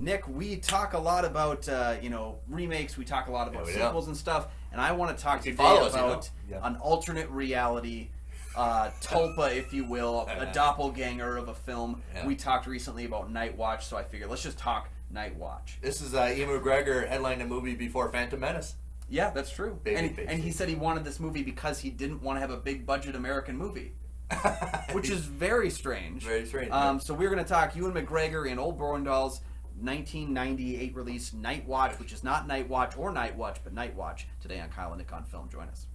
Nick, we talk a lot about remakes. We talk a lot about sequels and stuff, and I want to talk today about an alternate reality, tulpa, if you will, a doppelganger of a film. Yeah. We talked recently about Nightwatch, so I figured let's just talk Nightwatch. This is Ewan McGregor headlined a movie before Phantom Menace. Yeah, that's true. And he said he wanted this movie because he didn't want to have a big budget American movie. Which is very strange. Very strange. So we're going to talk Ewan McGregor in Old Bornedal's 1998 release Nightwatch, which is not Nightwatch or Nightwatch, but Nightwatch, today on Kyle and Nick on Film. Join us.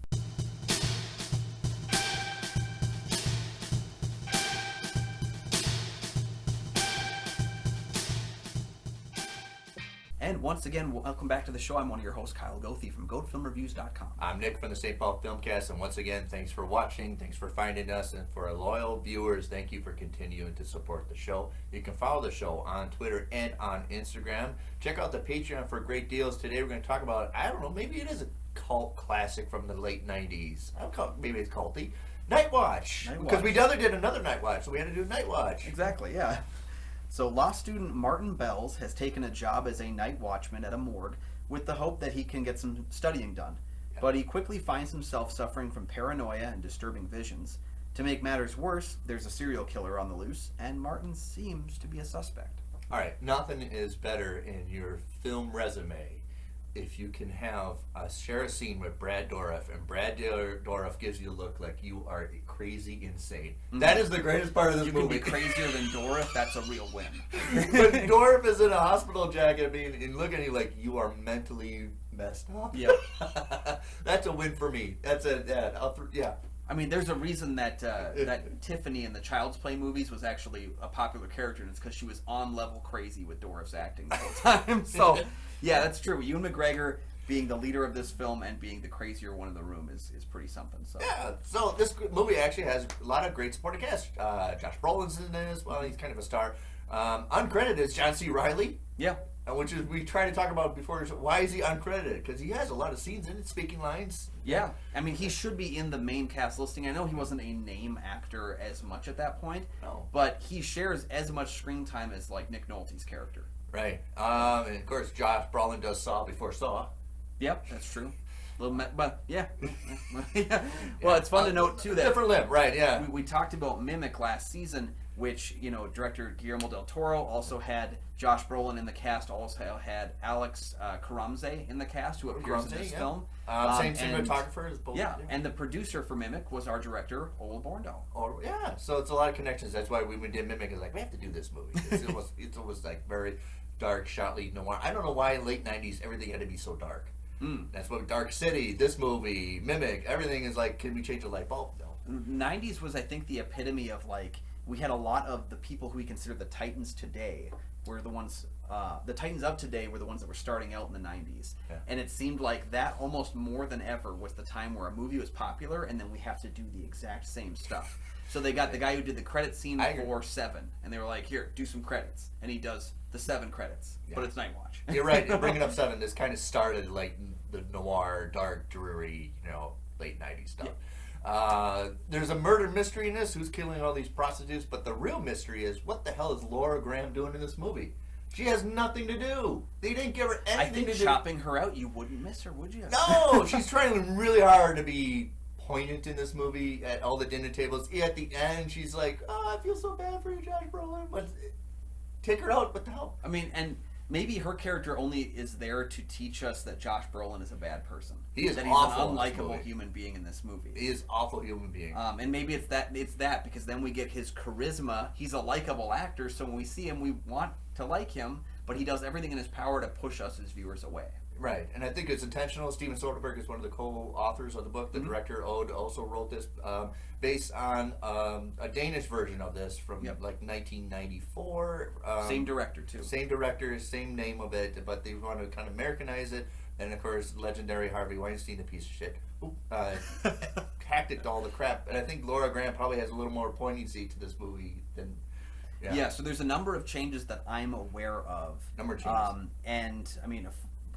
And once again, welcome back to the show. I'm one of your hosts, Kyle Goethe from GoatFilmReviews.com. I'm Nick from the St. Paul Filmcast, and once again, thanks for watching, thanks for finding us, and for our loyal viewers, thank you for continuing to support the show. You can follow the show on Twitter and on Instagram. Check out the Patreon for great deals. Today we're going to talk about, I don't know, maybe it is a cult classic from the late 90s. Maybe it's culty. Nightwatch. Because we did another Nightwatch, so we had to do Nightwatch. Exactly, yeah. So law student Martin Bells has taken a job as a night watchman at a morgue with the hope that he can get some studying done. Yeah. But he quickly finds himself suffering from paranoia and disturbing visions. To make matters worse, there's a serial killer on the loose, and Martin seems to be a suspect. All right, nothing is better in your film resume if you can share a scene with Brad Dourif, and Brad Dourif gives you a look like you are crazy insane. Mm-hmm. That is the greatest part of this movie. You can be crazier than Dourif, that's a real win. But Dourif is in a hospital jacket, and looking at you like you are mentally messed up. Yep. That's a win for me. That's yeah. I mean, there's a reason that that Tiffany in the Child's Play movies was actually a popular character, and it's because she was on level crazy with Dourif's acting the whole time. So, yeah, that's true. Ewan McGregor being the leader of this film and being the crazier one in the room is pretty something. So yeah, so this movie actually has a lot of great supporting cast. Josh Brolin's in it as well. He's kind of a star. Uncredited is John C. Reilly. Yeah. Which is we tried to talk about before. Why is he uncredited? Because he has a lot of scenes in it, speaking lines. Yeah, I mean he should be in the main cast listing. I know he wasn't a name actor as much at that point, but he shares as much screen time as like Nick Nolte's character. Right, and of course Josh Brolin does Saw before Saw. Yep, that's true. But yeah. Well, it's fun to note too that different lip, right? Yeah. We talked about Mimic last season, which director Guillermo del Toro also had Josh Brolin in the cast. Also had Alex Karamze in the cast, who appears in this film. Same cinematographer as both. Yeah, and the producer for Mimic was our director, Old Bornedal. Oh yeah, so it's a lot of connections. That's why we did Mimic. It's like we have to do this movie. It's almost like very dark, shotly noir. I don't know why in late '90s everything had to be so dark. That's what Dark City, this movie, Mimic, everything is like, can we change a light bulb? No. 90s was, I think, the epitome of like, we had a lot of the people who we consider the Titans today were the ones, the Titans of today were the ones that were starting out in the 90s. Yeah. And it seemed like that almost more than ever was the time where a movie was popular and then we have to do the exact same stuff. So they got the guy who did the credit scene for Seven, and they were like, here, do some credits. And he does the 7 credits, but it's Nightwatch. You're right, bringing up 7, this kind of started like the noir, dark, dreary, late 90s stuff. Yeah. There's a murder mystery in this, who's killing all these prostitutes, but the real mystery is, what the hell is Laura Graham doing in this movie? She has nothing to do. They didn't give her anything to do. I think chopping her out, you wouldn't miss her, would you? No, she's trying really hard to be poignant in this movie at all the dinner tables. At the end, she's like, I feel so bad for you, Josh Brolin, but take her out, what the hell? I mean, and maybe her character only is there to teach us that Josh Brolin is a bad person. He is that awful. He's an unlikable human being in this movie. He is awful human being. And maybe it's that because then we get his charisma. He's a likable actor, so when we see him, we want to like him, but he does everything in his power to push us as viewers away. Right, and I think it's intentional. Steven Soderbergh is one of the co-authors of the book. The director, Ode, also wrote this based on a Danish version of this from like 1994. Same director, too. Same director, same name of it, but they want to kind of Americanize it. And, of course, legendary Harvey Weinstein, the piece of shit, hacked it to all the crap. And I think Laura Graham probably has a little more poignancy to this movie than... Yeah, so there's a number of changes that I'm aware of. Number of changes. And, I mean...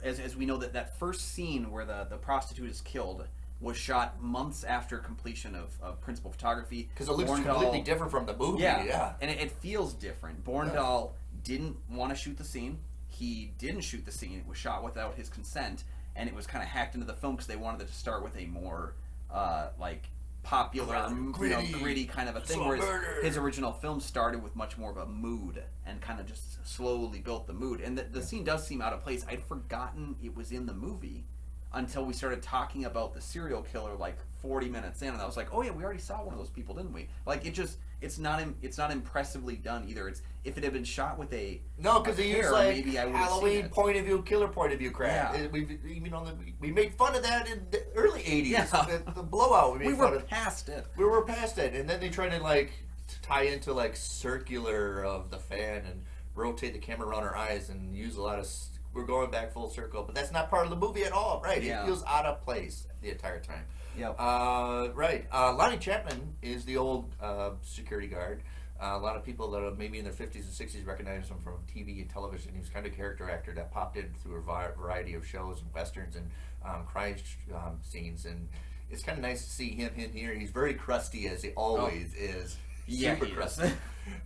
As we know that first scene where the prostitute is killed was shot months after completion of principal photography. Because it looks completely different from the movie. Yeah. And it feels different. Bornedal didn't want to shoot the scene. he didn't shoot the scene. It was shot without his consent, and it was kind of hacked into the film because they wanted it to start with a more like popular, gritty kind of a thing. Whereas his original film started with much more of a mood and kind of just slowly built the mood. And the scene does seem out of place. I'd forgotten it was in the movie until we started talking about the serial killer like 40 minutes in, and I was like, oh yeah, we already saw one of those people, didn't we? Like it's not impressively done either. If it had been shot with because they use like maybe I Halloween point of view, killer point of view crap. Yeah. We made fun of that in the early 80s. Yeah. The blowout. We were past it. We were past it, and then they tried to like tie into like circular of the fan and rotate the camera around our eyes and use a lot of. We're going back full circle, but that's not part of the movie at all, right? Yeah. It feels out of place the entire time. Yep. Right. Lonnie Chapman is the old security guard. A lot of people that are maybe in their 50s and 60s recognize him from TV and television. He was kind of a character actor that popped in through a variety of shows and westerns and crime scenes. And it's kind of nice to see him in here. He's very crusty, as he always is. Super crusty.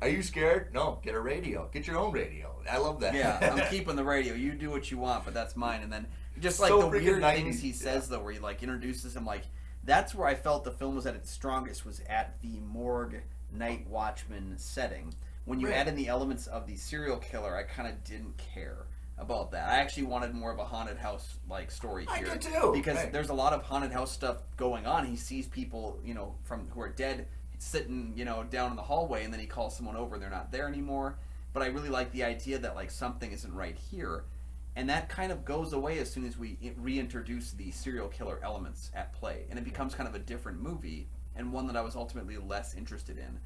Are you scared? No, get a radio. Get your own radio. I love that. Yeah, I'm keeping the radio. You do what you want, but that's mine. And then just like So the weird 90s, things he says, though, where he like introduces him, like that's where I felt the film was at its strongest, was at the morgue night watchman setting. When you add in the elements of the serial killer, I kind of didn't care about that. I actually wanted more of a haunted house like story here. I did too. Because there's a lot of haunted house stuff going on. He sees people, from who are dead sitting, down in the hallway, and then he calls someone over and they're not there anymore. But I really like the idea that like something isn't right here, and that kind of goes away as soon as we reintroduce the serial killer elements at play, and it becomes kind of a different movie, and one that I was ultimately less interested in.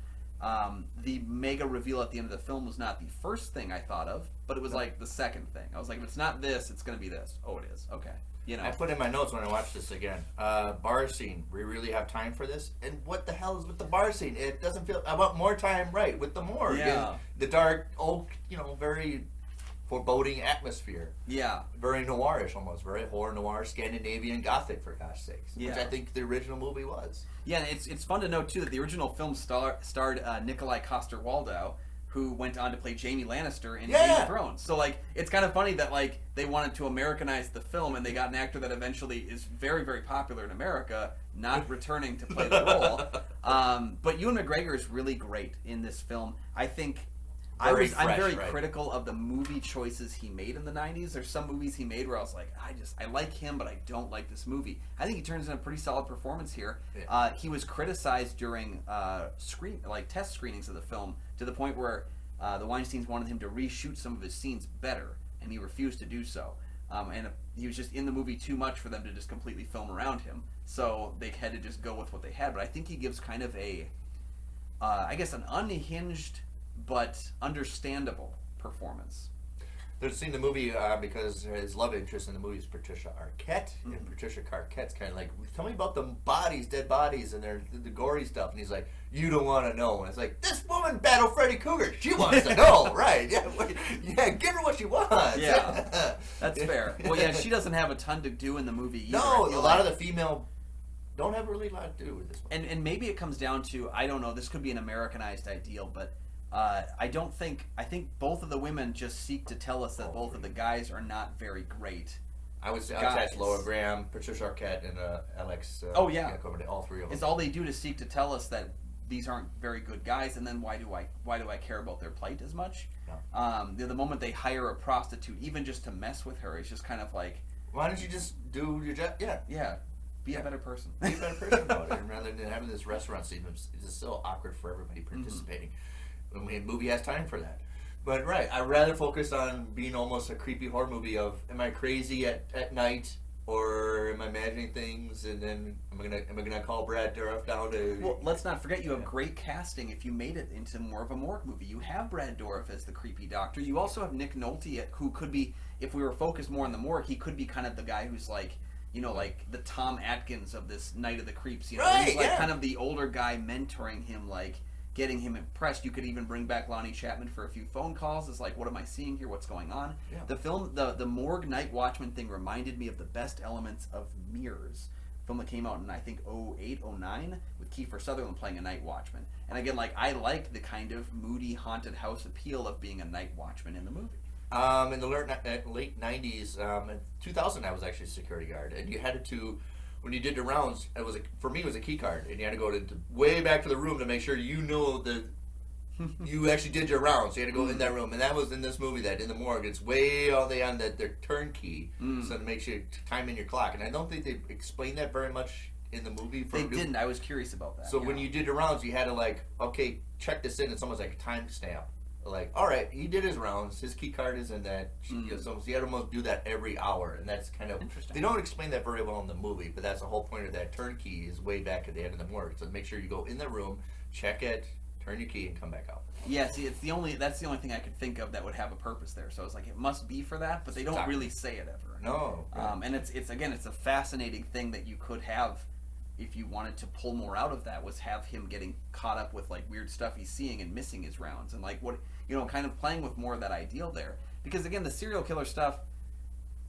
The mega reveal at the end of the film was not the first thing I thought of, but it was like the second thing. I was like, if it's not this, it's going to be this. Oh, it is. Okay. I put in my notes when I watched this again. Bar scene. We really have time for this? And what the hell is with the bar scene? It doesn't feel. I want more time, right, with the morgue. Yeah. And the dark, old, very foreboding atmosphere. Yeah. Very noirish almost. Very horror noir, Scandinavian Gothic, for gosh sakes. Yeah. Which I think the original movie was. Yeah, and it's fun to note, too, that the original film starred Nikolai Coster-Waldau, who went on to play Jaime Lannister in Game of Thrones. So, like, it's kind of funny that, like, they wanted to Americanize the film, and they got an actor that eventually is very, very popular in America, not returning to play the role. But Ewan McGregor is really great in this film. I think... I'm very critical of the movie choices he made in the 90s. There's some movies he made where I was like, I like him, but I don't like this movie. I think he turns in a pretty solid performance here. Yeah. He was criticized during test screenings of the film to the point where the Weinsteins wanted him to reshoot some of his scenes better, and he refused to do so. And he was just in the movie too much for them to just completely film around him. So they had to just go with what they had. But I think he gives kind of an unhinged but understandable performance. They've seen the movie because his love interest in the movie is Patricia Arquette, and Patricia Arquette's kind of like, tell me about the bodies, dead bodies, and the gory stuff. And he's like, you don't want to know. And it's like, this woman battled Freddy Krueger. She wants to know, right? Yeah, give her what she wants. Yeah, that's fair. Well, yeah, she doesn't have a ton to do in the movie either. No, a lot of the female don't have really a lot to do with this one. And maybe it comes down to, I don't know, this could be an Americanized ideal, but I think both of the women just seek to tell us that both of the guys are not very great. I would attach Laura Graham, Patricia Arquette, and Alex. All three of them. It's all they do to seek to tell us that these aren't very good guys, and then why do I care about their plight as much? No. The moment they hire a prostitute, even just to mess with her, it's just kind of like, why don't you just do your job? Yeah. Be a better person. Be a better person about it, rather than having this restaurant scene. It's just so awkward for everybody participating. The movie has time for that. But I'd rather focus on being almost a creepy horror movie of, am I crazy at night, or am I imagining things, and then am I gonna call Brad Dourif down to... Well, let's not forget, you have great casting if you made it into more of a morgue movie. You have Brad Dourif as the creepy doctor. You also have Nick Nolte, who could be, if we were focused more on the morgue, he could be kind of the guy who's like, like the Tom Atkins of this Night of the Creeps. He's like kind of the older guy mentoring him, like getting him impressed. You could even bring back Lonnie Chapman for a few phone calls. It's like, what am I seeing here? What's going on? Yeah. The film, the morgue Night Watchman thing reminded me of the best elements of Mirrors, a film that came out in I think 2008, 2009, with Kiefer Sutherland playing a night watchman. And again, I like the kind of moody haunted house appeal of being a night watchman in the movie. In the late 90s, in 2000, I was actually a security guard, and you had to, when you did the rounds, for me it was a key card, and you had to go way back to the room to make sure you know that you actually did your rounds. So you had to go in that room, and that was in this movie, that in the morgue, it's way all the on that their turnkey, so it makes you time in your clock. And I don't think they explained that very much in the movie. They didn't. I was curious about that. So when you did the rounds, you had to okay, check this in, and someone's like a timestamp. Like, all right, he did his rounds. His key card is in that. So you had to almost do that every hour, and that's kind of interesting. They don't explain that very well in the movie, but that's the whole point of that turnkey is way back at the end of the morgue. So make sure you go in the room, check it, turn your key, and come back out. Yeah, see, that's the only thing I could think of that would have a purpose there. So I was like, it must be for that, but they don't really say it ever. No. Right. And it's a fascinating thing that you could have. If you wanted to pull more out of that, was have him getting caught up with weird stuff he's seeing and missing his rounds, and what kind of playing with more of that ideal there. Because again, the serial killer stuff,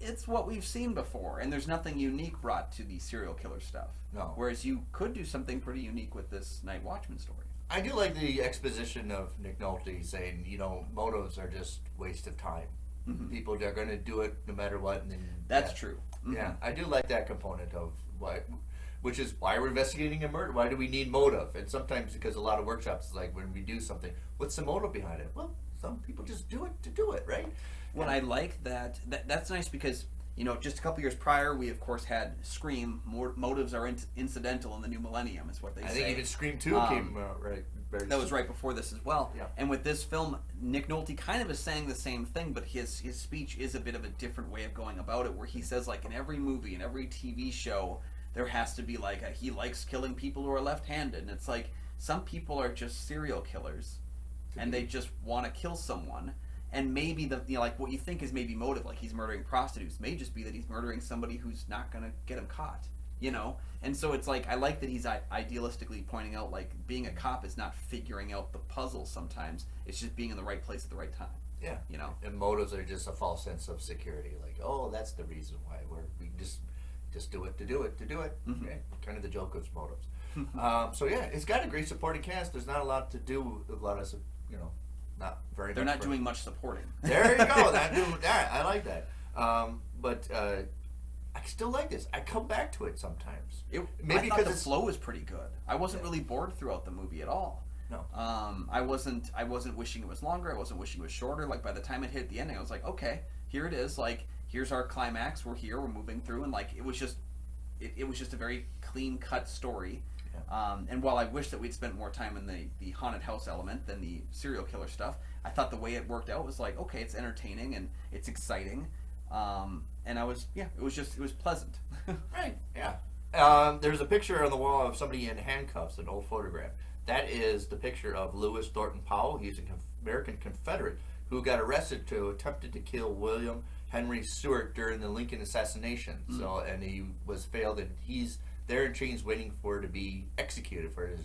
it's what we've seen before, and there's nothing unique brought to the serial killer stuff. No. Whereas you could do something pretty unique with this Night Watchman story. I do like the exposition of Nick Nolte saying, motives are just waste of time. Mm-hmm. People are going to do it no matter what. And then that's true. Mm-hmm. Yeah, I do like that component of which is why we're investigating a murder. Why do we need motive? And sometimes because a lot of workshops is like, when we do something, what's the motive behind it? Well, some people just do it to do it, right? Well, I like that. That's nice because, just a couple years prior, we of course had Scream. More motives are incidental in the new millennium, is what they say. I think even Scream 2 came out right. That was right before this as well. Yeah. And with this film, Nick Nolte kind of is saying the same thing, but his speech is a bit of a different way of going about it, where he says, in every movie, in every TV show, there has to be he likes killing people who are left-handed, and it's some people are just serial killers, and they just want to kill someone, and maybe what you think is maybe motive, he's murdering prostitutes, may just be that he's murdering somebody who's not gonna get him caught, and so it's I like that he's idealistically pointing out being a cop is not figuring out the puzzle sometimes, it's just being in the right place at the right time. Yeah, and motives are just a false sense of security, that's the reason why we just do it to do it to do it. Mm-hmm. Okay? Kind of the Joker's motives. So yeah, it's got a great supporting cast. There's not a lot to do. A lot of not very. They're not doing much supporting. There you go. I like that. But I still like this. I come back to it sometimes. Maybe because the flow is pretty good. I wasn't really bored throughout the movie at all. No. I wasn't wishing it was longer. I wasn't wishing it was shorter. By the time it hit the ending, I was like, okay, here it is. Here's our climax. We're here. We're moving through, and it was just a very clean cut story. Yeah. And while I wish that we'd spent more time in the haunted house element than the serial killer stuff, I thought the way it worked out was okay, it's entertaining and it's exciting. And it was pleasant. Right. Yeah. There's a picture on the wall of somebody in handcuffs, an old photograph. That is the picture of Lewis Thornton Powell. He's an American Confederate who got arrested attempted to kill William Henry Stewart during the Lincoln assassination. Mm. And he was failed, and he's there in chains waiting to be executed for his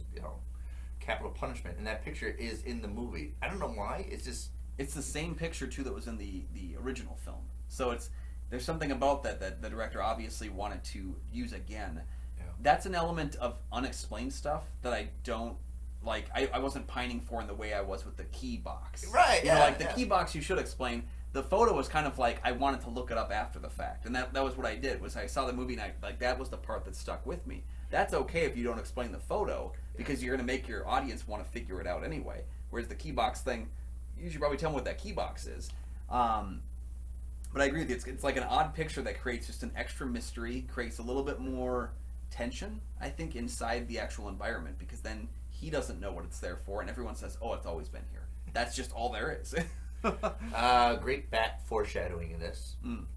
capital punishment. And that picture is in the movie. I don't know why. It's the same picture too that was in the original film. So there's something about that the director obviously wanted to use again. Yeah. That's an element of unexplained stuff that I don't like. I wasn't pining for in the way I was with the key box. Right. The key box you should explain. The photo was kind of I wanted to look it up after the fact, and that was what I did. Was I saw the movie and that was the part that stuck with me. That's okay if you don't explain the photo because you're going to make your audience want to figure it out anyway. Whereas the key box thing, you should probably tell them what that key box is. But I agree with you. It's an odd picture that creates just an extra mystery, creates a little bit more tension, I think, inside the actual environment, because then he doesn't know what it's there for, and everyone says, "Oh, it's always been here." That's just all there is. Great bat foreshadowing in this.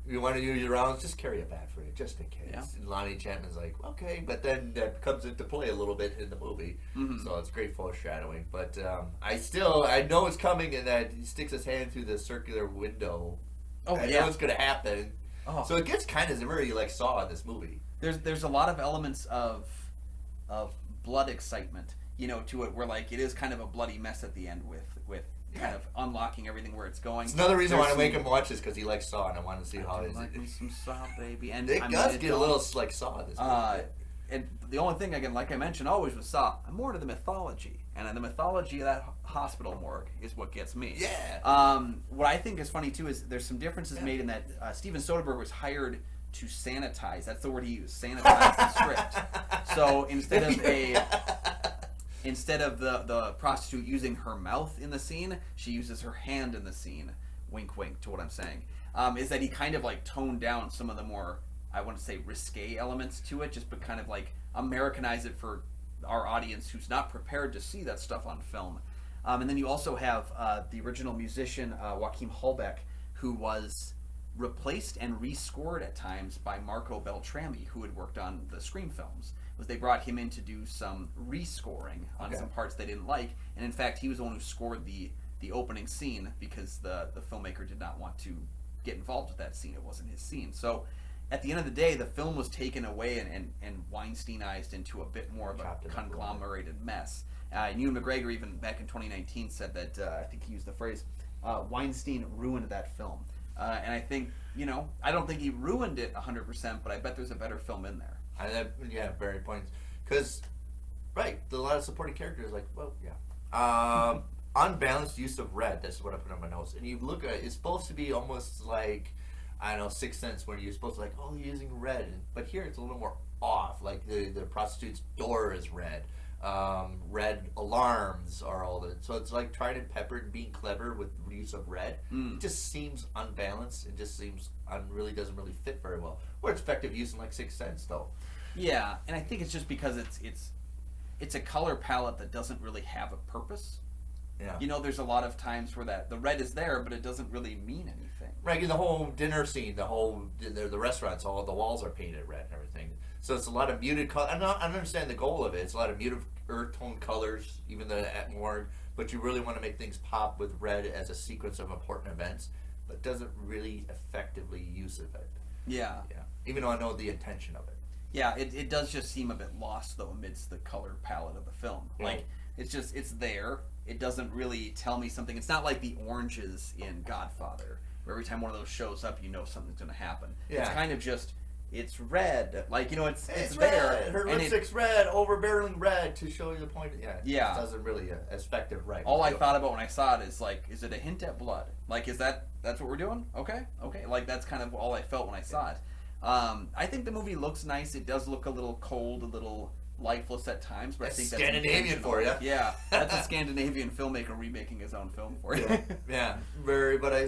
You want to use your rounds, just carry a bat for you, just in case. Yeah. And Lonnie Chapman's like, okay, but then that comes into play a little bit in the movie. Mm-hmm. So it's great foreshadowing. But I know it's coming, in that he sticks his hand through the circular window. Oh, I know it's going to happen. Oh. So it gets kind of very Saw in this movie. There's a lot of elements of blood excitement, to it, where it is kind of a bloody mess at the end with kind of unlocking everything where it's going. It's another reason why I make him watch this, because he likes Saw, and I want to see how it is. Like me some Saw, baby. And it does get a little Saw in this movie. And the only thing, again, like I mentioned always with Saw, I'm more into the mythology. and the mythology of that hospital morgue is what gets me. Yeah. What I think is funny too is there's some differences made in that Steven Soderbergh was hired to sanitize. That's the word he used. Sanitize the script. So instead of the prostitute using her mouth in the scene, she uses her hand in the scene. Wink, wink to what I'm saying. Is that he kind of like toned down some of the more, I want to say, risque elements to it, just but kind of like Americanize it for our audience who's not prepared to see that stuff on film. And then you also have the original musician Joachim Hallbeck, who was replaced and rescored at times by Marco Beltrami, who had worked on the Scream films. They brought him in to do some rescoring on some parts they didn't like, and in fact he was the one who scored the opening scene because the filmmaker did not want to get involved with that scene. It wasn't his scene. So at the end of the day, the film was taken away and Weinsteinized into a bit more of a conglomerated mess. And Ewan McGregor, even back in 2019, said that, I think he used the phrase, Weinstein ruined that film. And I think, I don't think he ruined it 100%, but I bet there's a better film in there. Very points. Because, right, a lot of supporting characters, like, well, yeah. Unbalanced use of red, that's what I put on my notes. And you look at it, it's supposed to be almost like, I don't know, Sixth Sense, where you're supposed to like, oh, you're using red. But here it's a little more off. Like the prostitute's door is red. Red alarms are all the. So it's like trying and peppered, being clever with the use of red. It just seems unbalanced. It just seems really doesn't really fit very well. Or it's effective use in like Sixth Sense though. Yeah, and I think it's just because it's a color palette that doesn't really have a purpose. Yeah. There's a lot of times where the red is there, but it doesn't really mean anything. Right, in the whole dinner scene, the restaurants, all the walls are painted red and everything. So it's a lot of muted color. I understand the goal of it. It's a lot of muted earth tone colors, even at morgue. But you really want to make things pop with red as a sequence of important events, but doesn't really effectively use it. Yeah. Even though I know the intention of it. Yeah, it does just seem a bit lost though amidst the color palette of the film. Yeah. Like it's there. It doesn't really tell me something. It's not like the oranges in Godfather, where every time one of those shows up, something's going to happen. Yeah. It's kind of just, it's red. Like, it's there. Red. Her lipstick's red, overbearing red to show you the point. Yeah. It doesn't really as effective, right? All I thought about when I saw it is like, is it a hint at blood? Like, that's what we're doing? Okay. Like, that's kind of all I felt when I saw it. I think the movie looks nice. It does look a little cold, a little lifeless at times, but I think that's Scandinavian for you. Yeah, that's a Scandinavian filmmaker remaking his own film for you. Yeah, very. But I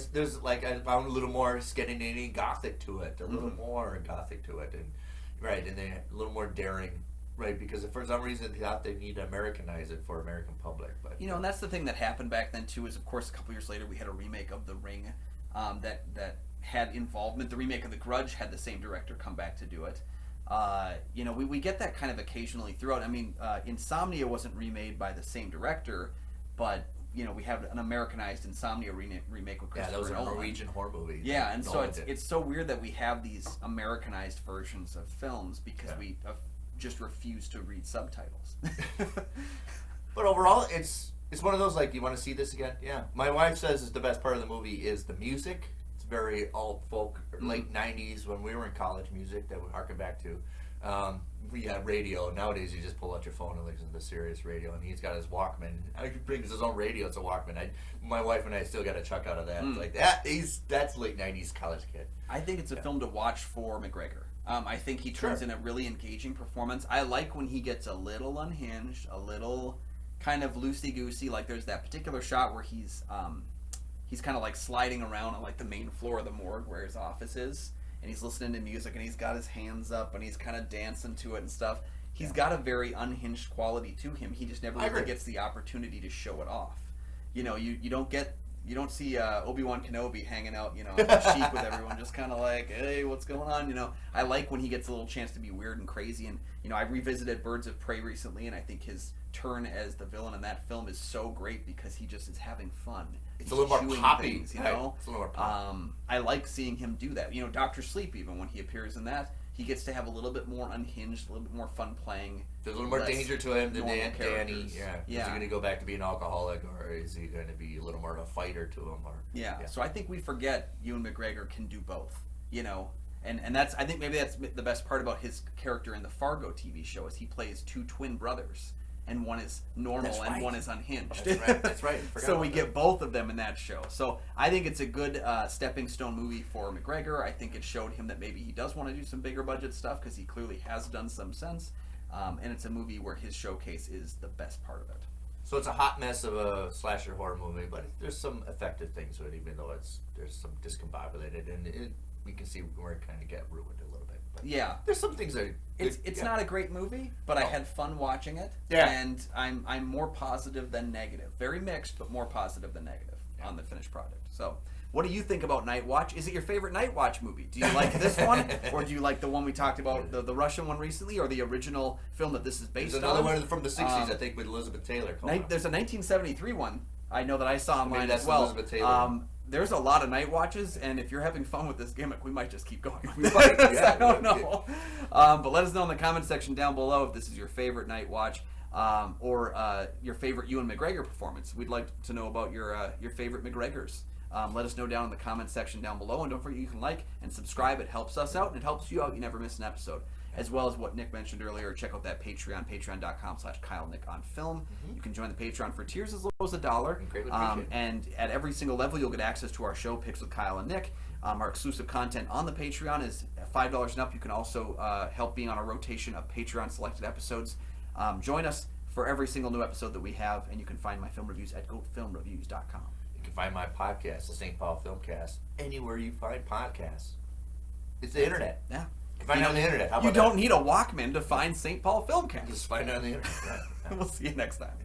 found a little more Scandinavian Gothic to it, a little more Gothic to it, and then a little more daring, right? Because for some reason they thought they need to Americanize it for American public, but and that's the thing that happened back then too. Is of course a couple years later we had a remake of The Ring, that had involvement. The remake of The Grudge had the same director come back to do it. We get that kind of occasionally throughout. I mean, Insomnia wasn't remade by the same director, but we have an Americanized Insomnia remake with Christopher Nolan. Yeah, that was a Norwegian horror movie. Yeah, and so it's so weird that we have these Americanized versions of films because we just refuse to read subtitles. But overall, it's one of those like, you want to see this again? Yeah. My wife says the best part of the movie is the music. Very alt folk, late 90s when we were in college music that we harken back to. We had radio. Nowadays you just pull out your phone and listen to the Sirius radio, and he's got his Walkman. He brings his own radio. It's a Walkman. My wife and I still got a chuck out of that. Like that's late 90s college kid. I think it's a film to watch for McGregor. I think he turns in a really engaging performance. I like when he gets a little unhinged, a little kind of loosey-goosey. Like there's that particular shot where he's kind of like sliding around on like the main floor of the morgue where his office is, and he's listening to music and he's got his hands up and he's kind of dancing to it and stuff. He's got a very unhinged quality to him. He just never really gets the opportunity to show it off. You don't see Obi-Wan Kenobi hanging out, on the cheek with everyone, just kind of like, hey, what's going on? I like when he gets a little chance to be weird and crazy. And I revisited Birds of Prey recently, and I think his turn as the villain in that film is so great because he just is having fun. It's a little more poppy, things, It's a little more poppy. I like seeing him do that. Dr. Sleep, even when he appears in that, he gets to have a little bit more unhinged, a little bit more fun playing. There's a little more danger to him than Danny. Yeah. Is he going to go back to being an alcoholic, or is he going to be a little more of a fighter to him? So I think we forget Ewan McGregor can do both. And that's, I think maybe that's the best part about his character in the Fargo TV show is he plays two twin brothers. and one is normal and one is unhinged. That's right. So we get both of them in that show. So I think it's a good stepping stone movie for McGregor. I think it showed him that maybe he does want to do some bigger budget stuff because he clearly has done some since. And it's a movie where his showcase is the best part of it. So it's a hot mess of a slasher horror movie, but there's some effective things to it, even though there's some discombobulated, and we can see where it kind of get ruined a little bit. But yeah, there's some things that it's not a great movie, but I had fun watching it. Yeah. And I'm more positive than negative. Very mixed, but more positive than negative on the finished product. So, what do you think about Nightwatch? Is it your favorite Nightwatch movie? Do you like this one, or do you like the one we talked about, the Russian one recently, or the original film that this is based on? There's another one from the 60s, I think, with Elizabeth Taylor. There's a 1973 one I know that I saw online that's as well. Elizabeth Taylor. There's a lot of Nightwatches, and if you're having fun with this gimmick, we might just keep going. I don't know. But let us know in the comment section down below if this is your favorite Nightwatch or your favorite Ewan McGregor performance. We'd like to know about your favorite McGregors. Let us know down in the comment section down below, and don't forget you can like and subscribe. It helps us out, and it helps you out. You never miss an episode. As well as what Nick mentioned earlier, check out that Patreon, patreon.com/KyleNickOnFilm. You can join the Patreon for tiers as low as $1. And at every single level, you'll get access to our show, Picks with Kyle and Nick. Our exclusive content on the Patreon is $5 and up. You can also help being on a rotation of Patreon selected episodes. Join us for every single new episode that we have, and you can find my film reviews at goatfilmreviews.com. You can find my podcast, the St. Paul Filmcast, anywhere you find podcasts. It's the internet. Yeah. You can find it on the internet. How about you don't need a Walkman to find St. Paul Filmcast. Just find it on the internet. Right. We'll see you next time.